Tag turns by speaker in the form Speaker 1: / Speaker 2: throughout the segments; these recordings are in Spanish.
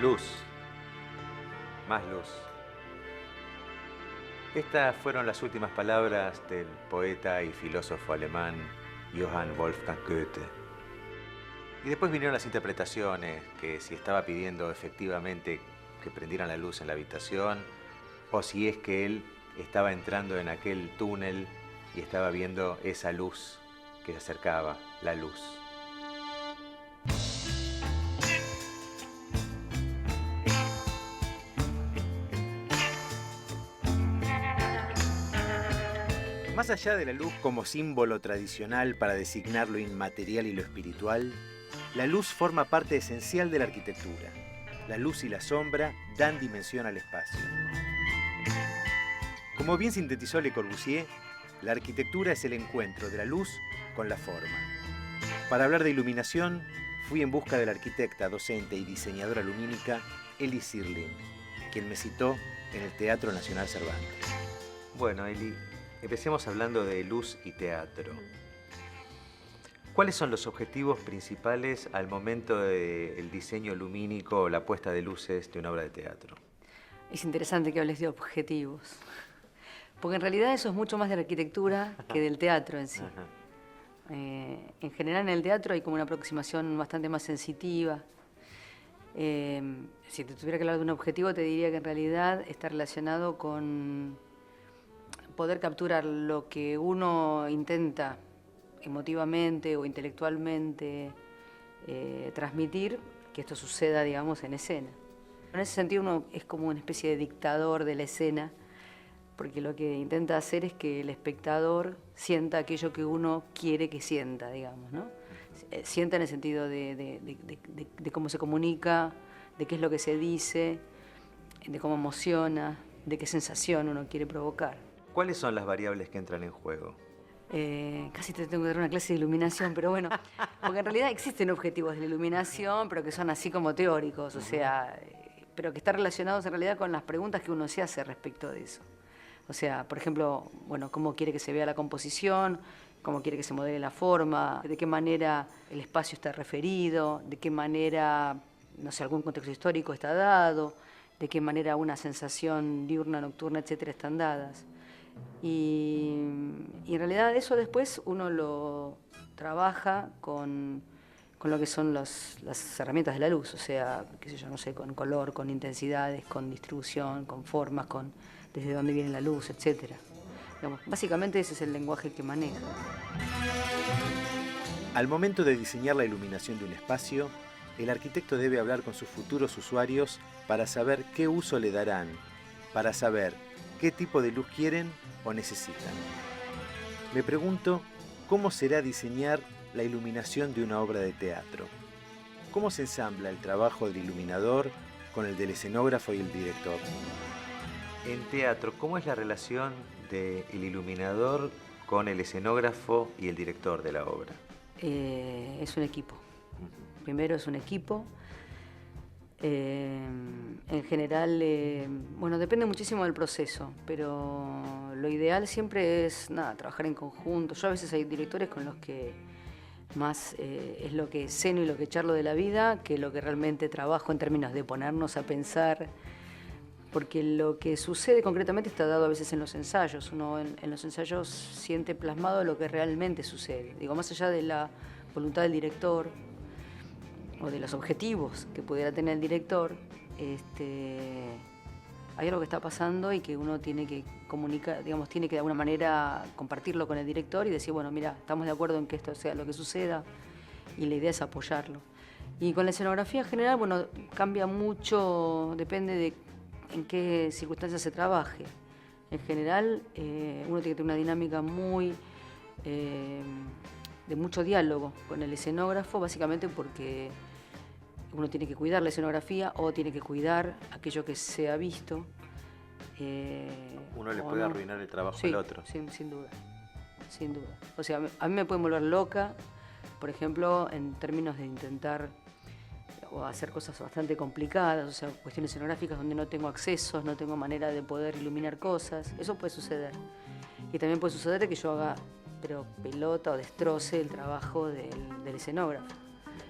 Speaker 1: Luz, más luz. Estas fueron las últimas palabras del poeta y filósofo alemán Johann Wolfgang Goethe. Y después vinieron las interpretaciones, que si estaba pidiendo efectivamente que prendieran la luz en la habitación, o si es que él estaba entrando en aquel túnel y estaba viendo esa luz que se acercaba, la luz. Más allá de la luz como símbolo tradicional para designar lo inmaterial y lo espiritual, la luz forma parte esencial de la arquitectura. La luz y la sombra dan dimensión al espacio. Como bien sintetizó Le Corbusier, la arquitectura es el encuentro de la luz con la forma. Para hablar de iluminación, fui en busca de la arquitecta, docente y diseñadora lumínica Eli Sirlin, quien me citó en el Teatro Nacional Cervantes. Bueno, Eli, empecemos hablando de luz y teatro. ¿Cuáles son los objetivos principales al momento del diseño lumínico o la puesta de luces de una obra de teatro?
Speaker 2: Es interesante que hables de objetivos, porque en realidad eso es mucho más de la arquitectura que del teatro en sí. En general en el teatro hay como una aproximación bastante más sensitiva. Si te tuviera que hablar de un objetivo, te diría que en realidad está relacionado con poder capturar lo que uno intenta emotivamente o intelectualmente transmitir, que esto suceda, digamos, en escena. En ese sentido uno es como una especie de dictador de la escena, porque lo que intenta hacer es que el espectador sienta aquello que uno quiere que sienta, digamos, ¿no? Sienta en el sentido de cómo se comunica, de qué es lo que se dice, de cómo emociona, de qué sensación uno quiere provocar.
Speaker 1: ¿Cuáles son las variables que entran en juego?
Speaker 2: Casi te tengo que dar una clase de iluminación, pero bueno, porque en realidad existen objetivos de la iluminación, pero que son así como teóricos, o sea, pero que están relacionados en realidad con las preguntas que uno se hace respecto de eso. O sea, por ejemplo, bueno, cómo quiere que se vea la composición, cómo quiere que se modele la forma, de qué manera el espacio está referido, de qué manera, no sé, algún contexto histórico está dado, de qué manera una sensación diurna, nocturna, etcétera, están dadas. Y en realidad eso después uno lo trabaja con lo que son las herramientas de la luz, o sea, qué sé yo, no sé, con color, con intensidades, con distribución, con formas, con desde dónde viene la luz, etcétera. Digamos, básicamente ese es el lenguaje que maneja.
Speaker 1: Al momento de diseñar la iluminación de un espacio, el arquitecto debe hablar con sus futuros usuarios para saber qué uso le darán, para saber qué tipo de luz quieren o necesitan. Me pregunto, ¿cómo será diseñar la iluminación de una obra de teatro? ¿Cómo se ensambla el trabajo del iluminador con el del escenógrafo y el director? En teatro, ¿cómo es la relación del iluminador con el escenógrafo y el director de la obra?
Speaker 2: Es un equipo. Primero es un equipo. En general, bueno, depende muchísimo del proceso, pero lo ideal siempre es trabajar en conjunto. Yo a veces hay directores con los que más es lo que ceno y lo que charlo de la vida que lo que realmente trabajo en términos de ponernos a pensar, porque lo que sucede concretamente está dado a veces en los ensayos. Uno en los ensayos siente plasmado lo que realmente sucede. Digo, más allá de la voluntad del director o de los objetivos que pudiera tener el director, hay algo que está pasando y que uno tiene que comunicar, digamos, tiene que de alguna manera compartirlo con el director y decir, bueno, mira, estamos de acuerdo en que esto sea lo que suceda y la idea es apoyarlo. Y con la escenografía en general, bueno, cambia mucho, depende de en qué circunstancias se trabaje. En general, uno tiene que tener una dinámica muy de mucho diálogo con el escenógrafo, básicamente porque uno tiene que cuidar la escenografía o tiene que cuidar aquello que se ha visto.
Speaker 1: Uno le puede arruinar el trabajo al otro.
Speaker 2: Sí, sin duda, sin duda. O sea, a mí me pueden volver loca, por ejemplo, en términos de intentar o hacer cosas bastante complicadas, o sea, cuestiones escenográficas donde no tengo accesos, no tengo manera de poder iluminar cosas. Eso puede suceder. Y también puede suceder que yo haga, pero pelota o destroce el trabajo del escenógrafo.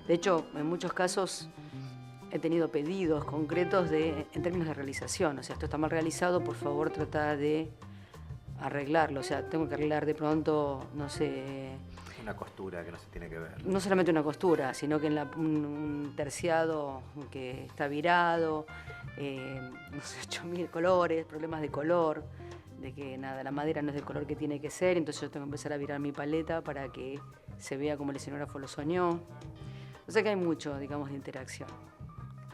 Speaker 2: De hecho, en muchos casos he tenido pedidos concretos en términos de realización. O sea, esto está mal realizado, por favor trata de arreglarlo. O sea, tengo que arreglar de pronto, no sé...
Speaker 1: Una costura que no se tiene que ver.
Speaker 2: No solamente una costura, sino que en un terciado que está virado, no sé, 8000 colores, problemas de color, de que nada, la madera no es del color que tiene que ser, entonces yo tengo que empezar a virar mi paleta para que se vea como el escenógrafo lo soñó. O sea que hay mucho, digamos, de interacción.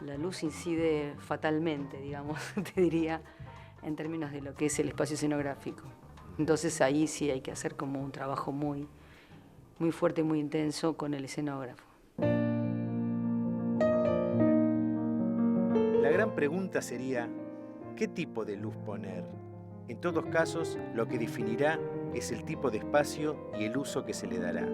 Speaker 2: La luz incide fatalmente, digamos, te diría, en términos de lo que es el espacio escenográfico. Entonces ahí sí hay que hacer como un trabajo muy fuerte y muy intenso con el escenógrafo.
Speaker 1: La gran pregunta sería, ¿qué tipo de luz poner? En todos casos, lo que definirá es el tipo de espacio y el uso que se le dará.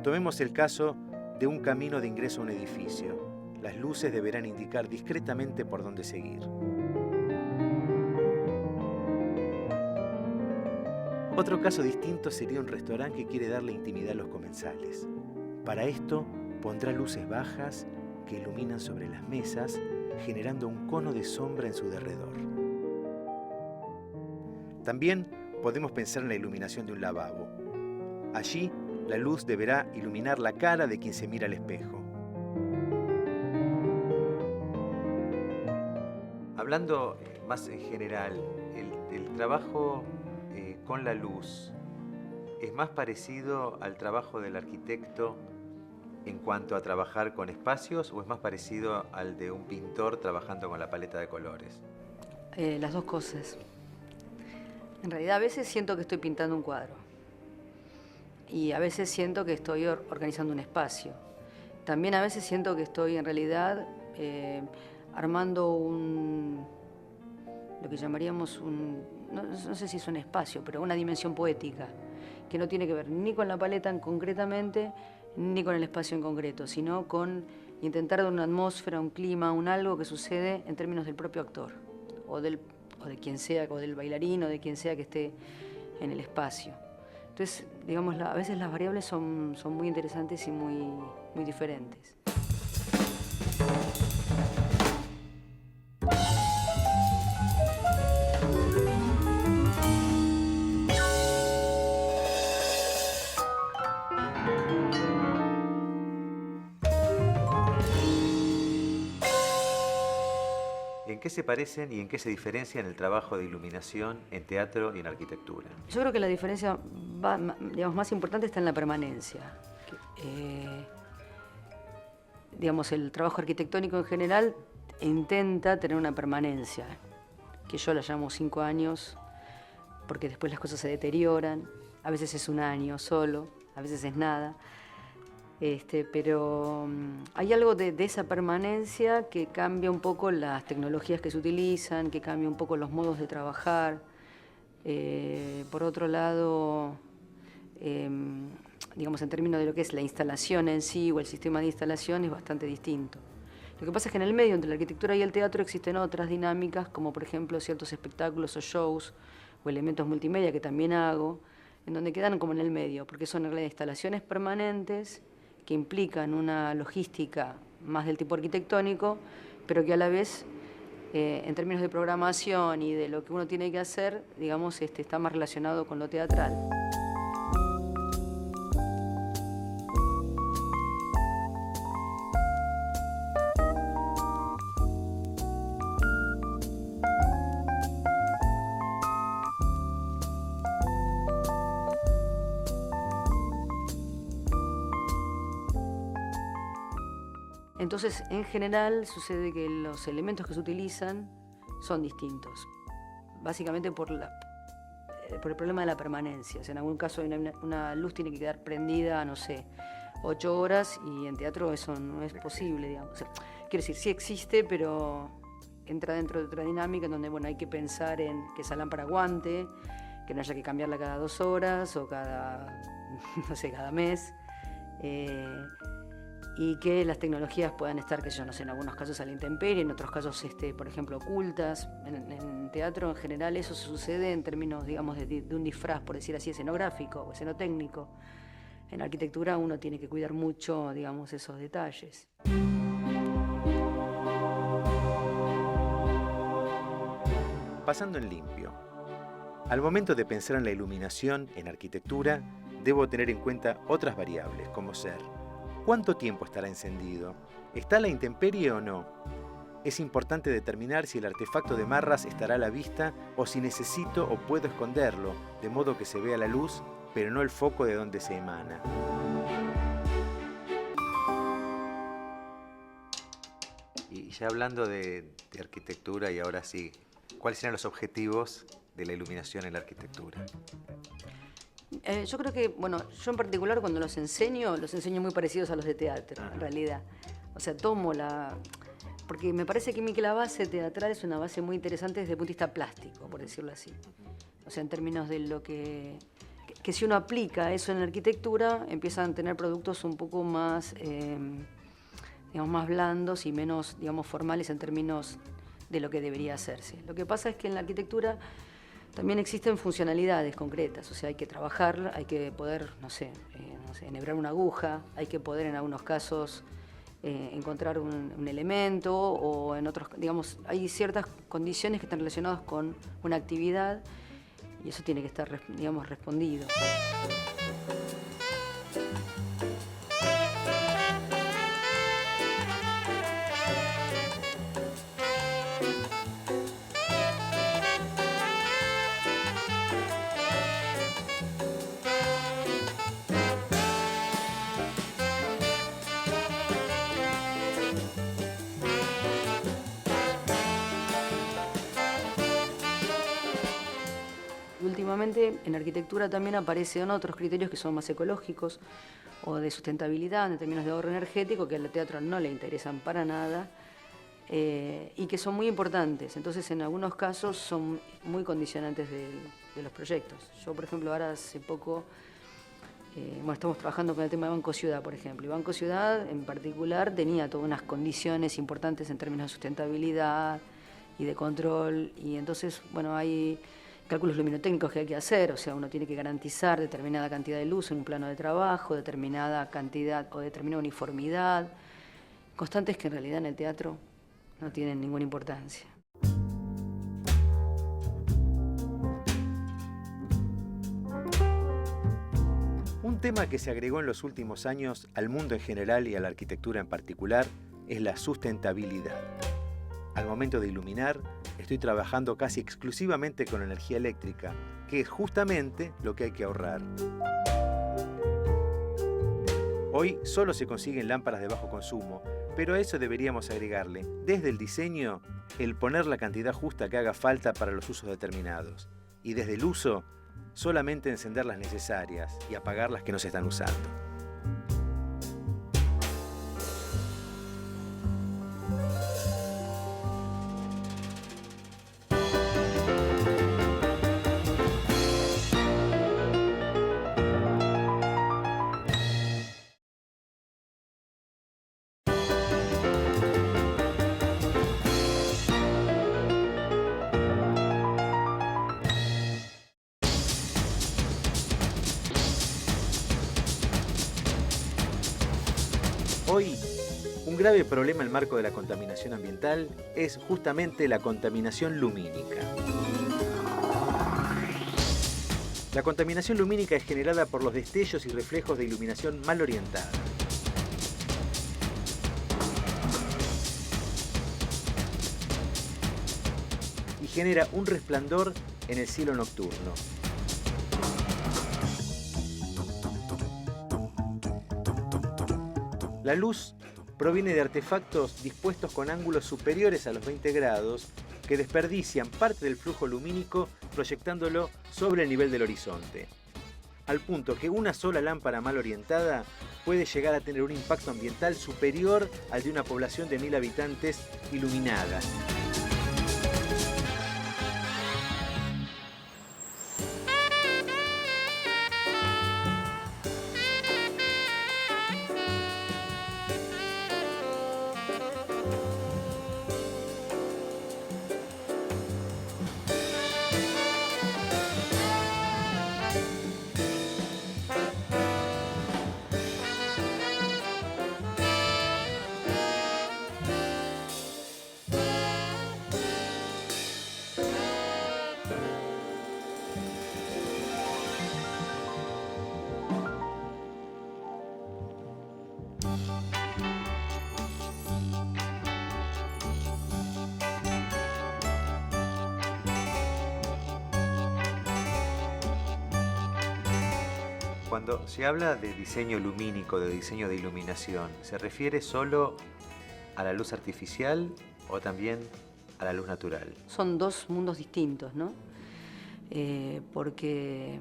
Speaker 1: Tomemos el caso de un camino de ingreso a un edificio. Las luces deberán indicar discretamente por dónde seguir. Otro caso distinto sería un restaurante que quiere darle intimidad a los comensales. Para esto, pondrá luces bajas que iluminan sobre las mesas, generando un cono de sombra en su derredor. También podemos pensar en la iluminación de un lavabo. Allí, la luz deberá iluminar la cara de quien se mira al espejo. Hablando más en general, el trabajo con la luz es más parecido al trabajo del arquitecto en cuanto a trabajar con espacios o es más parecido al de un pintor trabajando con la paleta de colores?
Speaker 2: Las dos cosas. En realidad a veces siento que estoy pintando un cuadro y a veces siento que estoy organizando un espacio. También a veces siento que estoy en realidad armando lo que llamaríamos no sé si es un espacio, pero una dimensión poética, que no tiene que ver ni con la paleta concretamente, ni con el espacio en concreto, sino con intentar dar una atmósfera, un clima, un algo que sucede en términos del propio actor, o de quien sea, o del bailarín, o de quien sea que esté en el espacio. Entonces, digamos, a veces las variables son muy interesantes y muy diferentes.
Speaker 1: ¿En qué se parecen y en qué se diferencian el trabajo de iluminación en teatro y en arquitectura?
Speaker 2: Yo creo que la diferencia digamos, más importante está en la permanencia. Digamos, el trabajo arquitectónico en general intenta tener una permanencia, que yo la llamo 5 años, porque después las cosas se deterioran. A veces es un año solo, a veces es nada. Pero hay algo de esa permanencia que cambia un poco las tecnologías que se utilizan, que cambia un poco los modos de trabajar. Por otro lado, digamos, en términos de lo que es la instalación en sí o el sistema de instalación es bastante distinto. Lo que pasa es que en el medio, entre la arquitectura y el teatro, existen otras dinámicas, como por ejemplo ciertos espectáculos o shows o elementos multimedia que también hago, en donde quedan como en el medio, porque son en realidad instalaciones permanentes que implican una logística más del tipo arquitectónico, pero que a la vez, en términos de programación y de lo que uno tiene que hacer, digamos, está más relacionado con lo teatral. Entonces, en general, sucede que los elementos que se utilizan son distintos, básicamente por el problema de la permanencia. O sea, en algún caso una luz tiene que quedar prendida, no sé, 8 horas, y en teatro eso no es posible, digamos. O sea, quiero decir, sí existe, pero entra dentro de otra dinámica en donde, bueno, hay que pensar en que esa lámpara aguante, que no haya que cambiarla cada 2 horas o no sé, cada mes. Y que las tecnologías puedan estar, que yo no sé, en algunos casos a la intemperie, en otros casos, por ejemplo, ocultas. En teatro en general eso sucede en términos, digamos, de un disfraz, por decir así, escenográfico o escenotécnico. En arquitectura uno tiene que cuidar mucho, digamos, esos detalles.
Speaker 1: pasando en limpio. Al momento de pensar en la iluminación en arquitectura, debo tener en cuenta otras variables, como ser: ¿cuánto tiempo estará encendido? ¿Está a la intemperie o no? Es importante determinar si el artefacto de marras estará a la vista o si necesito o puedo esconderlo, de modo que se vea la luz, pero no el foco de donde se emana. Y ya hablando de arquitectura, y ahora sí, ¿cuáles serán los objetivos de la iluminación en la arquitectura?
Speaker 2: Yo creo que, bueno, yo en particular cuando los enseño muy parecidos a los de teatro, en realidad. O sea, porque me parece que la base teatral es una base muy interesante desde el punto de vista plástico, por decirlo así. O sea, en términos de lo que si uno aplica eso en la arquitectura, empiezan a tener productos un poco más, digamos, más blandos y menos, digamos, formales en términos de lo que debería hacerse. Lo que pasa es que en la arquitectura también existen funcionalidades concretas, o sea, hay que trabajar, hay que poder, no sé, enhebrar una aguja, hay que poder en algunos casos encontrar un elemento, o en otros, digamos, hay ciertas condiciones que están relacionadas con una actividad y eso tiene que estar, digamos, respondido. Últimamente en arquitectura también aparecen otros criterios que son más ecológicos o de sustentabilidad en términos de ahorro energético, que al teatro no le interesan para nada y que son muy importantes. Entonces, en algunos casos son muy condicionantes de los proyectos. Yo, por ejemplo, ahora hace poco, estamos trabajando con el tema de Banco Ciudad, por ejemplo. Y Banco Ciudad, en particular, tenía todas unas condiciones importantes en términos de sustentabilidad y de control. Y entonces, bueno, hay cálculos luminotécnicos que hay que hacer, o sea, uno tiene que garantizar determinada cantidad de luz en un plano de trabajo, determinada cantidad o determinada uniformidad, constantes que en realidad en el teatro no tienen ninguna importancia.
Speaker 1: Un tema que se agregó en los últimos años al mundo en general y a la arquitectura en particular es la sustentabilidad. Al momento de iluminar, estoy trabajando casi exclusivamente con energía eléctrica, que es justamente lo que hay que ahorrar. Hoy solo se consiguen lámparas de bajo consumo, pero a eso deberíamos agregarle, desde el diseño, el poner la cantidad justa que haga falta para los usos determinados. Y desde el uso, solamente encender las necesarias y apagar las que no se están usando. Hoy, un grave problema en el marco de la contaminación ambiental es justamente la contaminación lumínica. La contaminación lumínica es generada por los destellos y reflejos de iluminación mal orientada. Y genera un resplandor en el cielo nocturno. La luz proviene de artefactos dispuestos con ángulos superiores a los 20 grados que desperdician parte del flujo lumínico proyectándolo sobre el nivel del horizonte, al punto que una sola lámpara mal orientada puede llegar a tener un impacto ambiental superior al de una población de 1000 habitantes iluminada. Cuando se habla de diseño lumínico, de diseño de iluminación, ¿se refiere solo a la luz artificial o también a la luz natural?
Speaker 2: Son dos mundos distintos, ¿no? Porque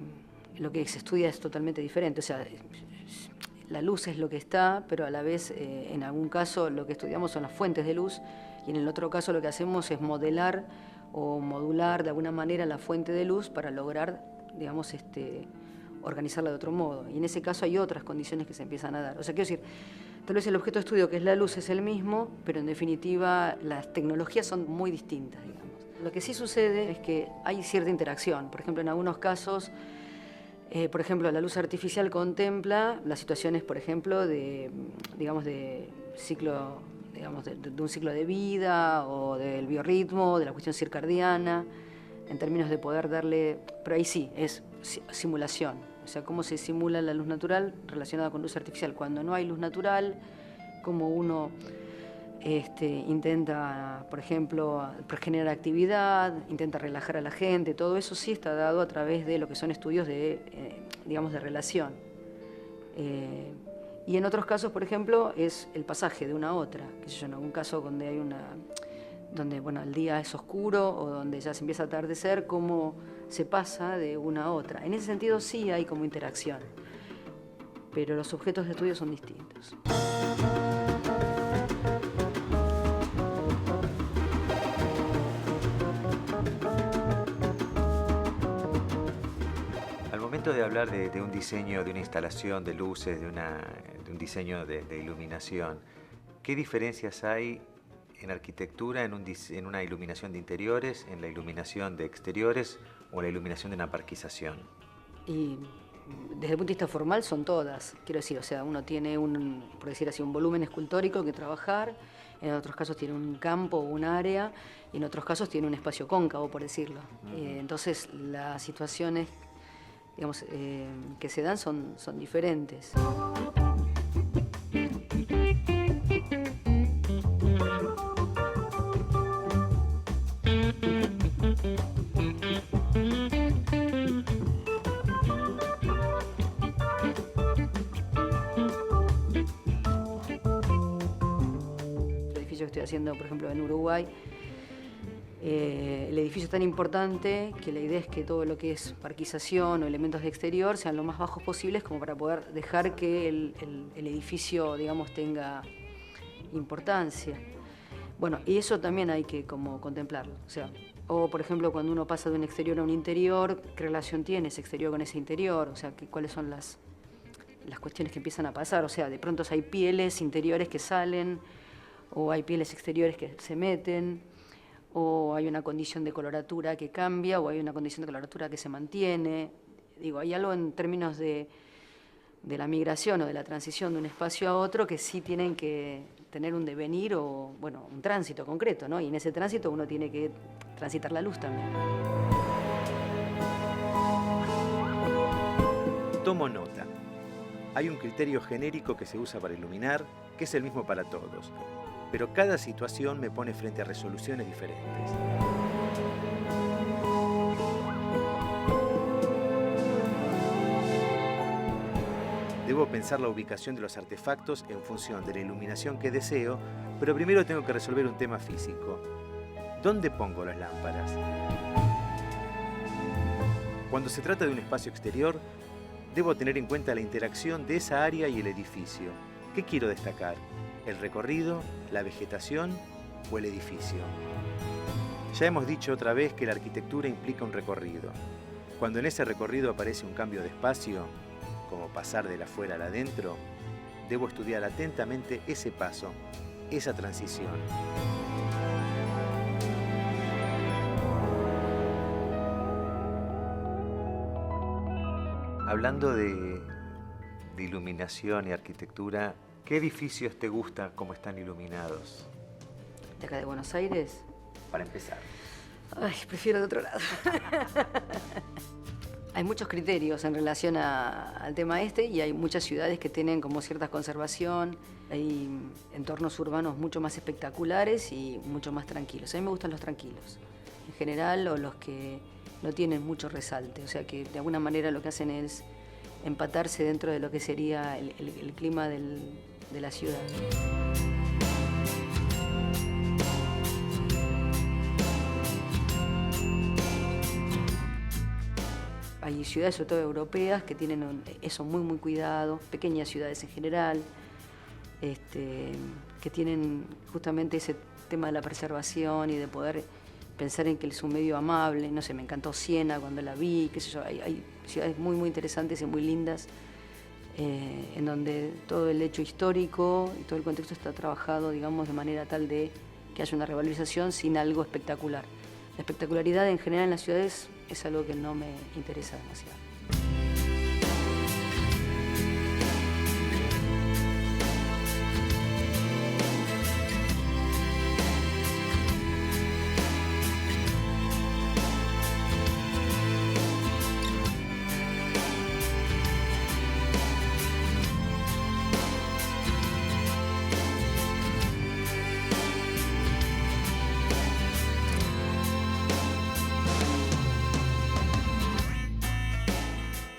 Speaker 2: lo que se estudia es totalmente diferente. O sea, la luz es lo que está, pero a la vez, en algún caso, lo que estudiamos son las fuentes de luz, y en el otro caso lo que hacemos es modelar o modular de alguna manera la fuente de luz para lograr, digamos, organizarla de otro modo. Y en ese caso hay otras condiciones que se empiezan a dar. O sea, quiero decir, tal vez el objeto de estudio, que es la luz, es el mismo, pero en definitiva las tecnologías son muy distintas, digamos. Lo que sí sucede es que hay cierta interacción. Por ejemplo, en algunos casos, por ejemplo, la luz artificial contempla las situaciones, por ejemplo, de ciclo, digamos, de un ciclo de vida o del biorritmo, de la cuestión circadiana, en términos de poder darle, pero ahí sí, es simulación. O sea, cómo se simula la luz natural relacionada con luz artificial. Cuando no hay luz natural, cómo uno intenta, por ejemplo, generar actividad, intenta relajar a la gente, todo eso sí está dado a través de lo que son estudios digamos, de relación. Y en otros casos, por ejemplo, es el pasaje de una a otra. Qué sé yo, en algún caso donde bueno, el día es oscuro o donde ya se empieza a atardecer, cómo se pasa de una a otra. En ese sentido sí hay como interacción, pero los objetos de estudio son distintos.
Speaker 1: Al momento de hablar de un diseño, de una instalación de luces, de un diseño de iluminación, ¿qué diferencias hay en arquitectura, en una iluminación de interiores, en la iluminación de exteriores o la iluminación de una parquización?
Speaker 2: Y desde el punto de vista formal son todas, quiero decir, o sea, uno tiene por decir así, un volumen escultórico que trabajar, en otros casos tiene un campo o un área, y en otros casos tiene un espacio cóncavo, por decirlo. Entonces las situaciones, digamos, que se dan son diferentes. Que estoy haciendo, por ejemplo, en Uruguay, el edificio es tan importante que la idea es que todo lo que es parquización o elementos de exterior sean lo más bajos posibles, como para poder dejar que el edificio, digamos, tenga importancia. Bueno, y eso también hay que como contemplarlo. O sea, o por ejemplo, cuando uno pasa de un exterior a un interior, ¿qué relación tiene ese exterior con ese interior? O sea, cuáles son las cuestiones que empiezan a pasar. O sea, de pronto hay pieles interiores que salen, o hay pieles exteriores que se meten, o hay una condición de coloratura que cambia, o hay una condición de coloratura que se mantiene. Digo, hay algo en términos de la migración o de la transición de un espacio a otro que sí tienen que tener un devenir o, bueno, un tránsito concreto, ¿no? Y en ese tránsito uno tiene que transitar la luz también.
Speaker 1: Tomo nota. Hay un criterio genérico que se usa para iluminar, que es el mismo para todos, pero cada situación me pone frente a resoluciones diferentes. Debo pensar la ubicación de los artefactos en función de la iluminación que deseo, pero primero tengo que resolver un tema físico. ¿Dónde pongo las lámparas? Cuando se trata de un espacio exterior, debo tener en cuenta la interacción de esa área y el edificio. ¿Qué quiero destacar? ¿El recorrido, la vegetación o el edificio? Ya hemos dicho otra vez que la arquitectura implica un recorrido. Cuando en ese recorrido aparece un cambio de espacio, como pasar del afuera al adentro, debo estudiar atentamente ese paso, esa transición. Hablando de iluminación y arquitectura, ¿qué edificios te gusta cómo están iluminados?
Speaker 2: ¿De acá de Buenos Aires?
Speaker 1: Para empezar.
Speaker 2: Ay, prefiero de otro lado. Hay muchos criterios en relación al tema y hay muchas ciudades que tienen como cierta conservación, hay entornos urbanos mucho más espectaculares y mucho más tranquilos. A mí me gustan los tranquilos, en general, o los que no tienen mucho resalte, o sea que de alguna manera lo que hacen es empatarse dentro de lo que sería el clima de la ciudad. Hay ciudades, sobre todo europeas, que tienen eso muy, muy cuidado, pequeñas ciudades en general, que tienen justamente ese tema de la preservación y de poder pensar en que es un medio amable. No sé, me encantó Siena cuando la vi, qué sé yo, hay ciudades muy, muy interesantes y muy lindas, en donde todo el hecho histórico y todo el contexto está trabajado, digamos, de manera tal de que haya una revalorización sin algo espectacular. La espectacularidad en general en las ciudades es algo que no me interesa demasiado.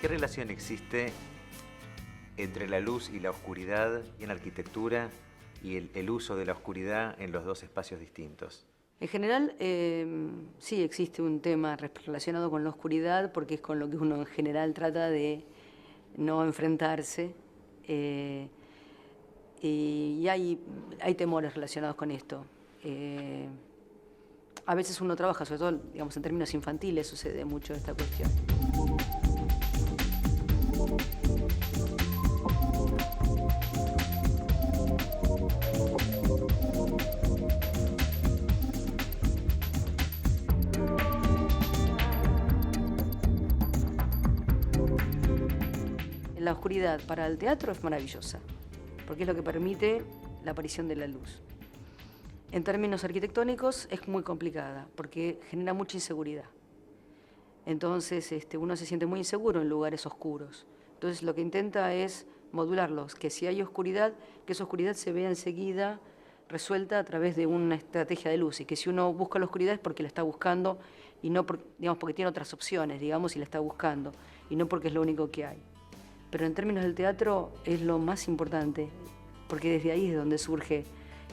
Speaker 1: ¿Qué relación existe entre la luz y la oscuridad en la arquitectura y el uso de la oscuridad en los dos espacios distintos?
Speaker 2: En general, sí existe un tema relacionado con la oscuridad, porque es con lo que uno en general trata de no enfrentarse. Y hay temores relacionados con esto. A veces uno trabaja, sobre todo, digamos, en términos infantiles, sucede mucho esta cuestión. La oscuridad para el teatro es maravillosa, porque es lo que permite la aparición de la luz. En términos arquitectónicos es muy complicada, porque genera mucha inseguridad. Entonces uno se siente muy inseguro en lugares oscuros. Entonces lo que intenta es modularlos, que si hay oscuridad, que esa oscuridad se vea enseguida resuelta a través de una estrategia de luz, y que si uno busca la oscuridad es porque la está buscando y no digamos, porque tiene otras opciones, digamos, y la está buscando, y no porque es lo único que hay. Pero en términos del teatro es lo más importante, porque desde ahí es donde surge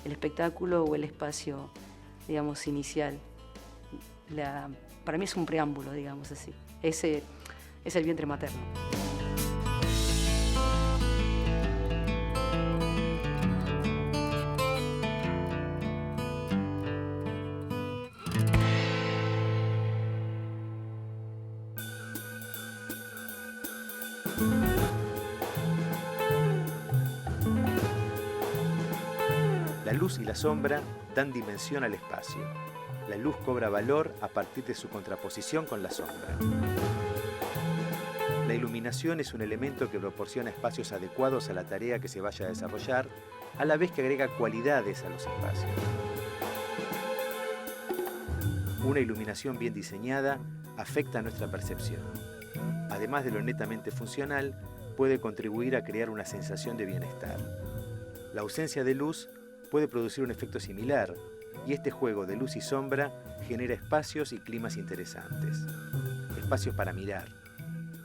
Speaker 2: el espectáculo o el espacio, digamos, inicial. Para mí es un preámbulo, digamos así. Ese es el vientre materno.
Speaker 1: La luz y la sombra dan dimensión al espacio. La luz cobra valor a partir de su contraposición con la sombra. La iluminación es un elemento que proporciona espacios adecuados a la tarea que se vaya a desarrollar, a la vez que agrega cualidades a los espacios. Una iluminación bien diseñada afecta nuestra percepción. Además de lo netamente funcional, puede contribuir a crear una sensación de bienestar. La ausencia de luz puede producir un efecto similar, y este juego de luz y sombra genera espacios y climas interesantes. Espacios para mirar,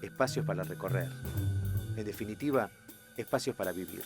Speaker 1: espacios para recorrer. En definitiva, espacios para vivir.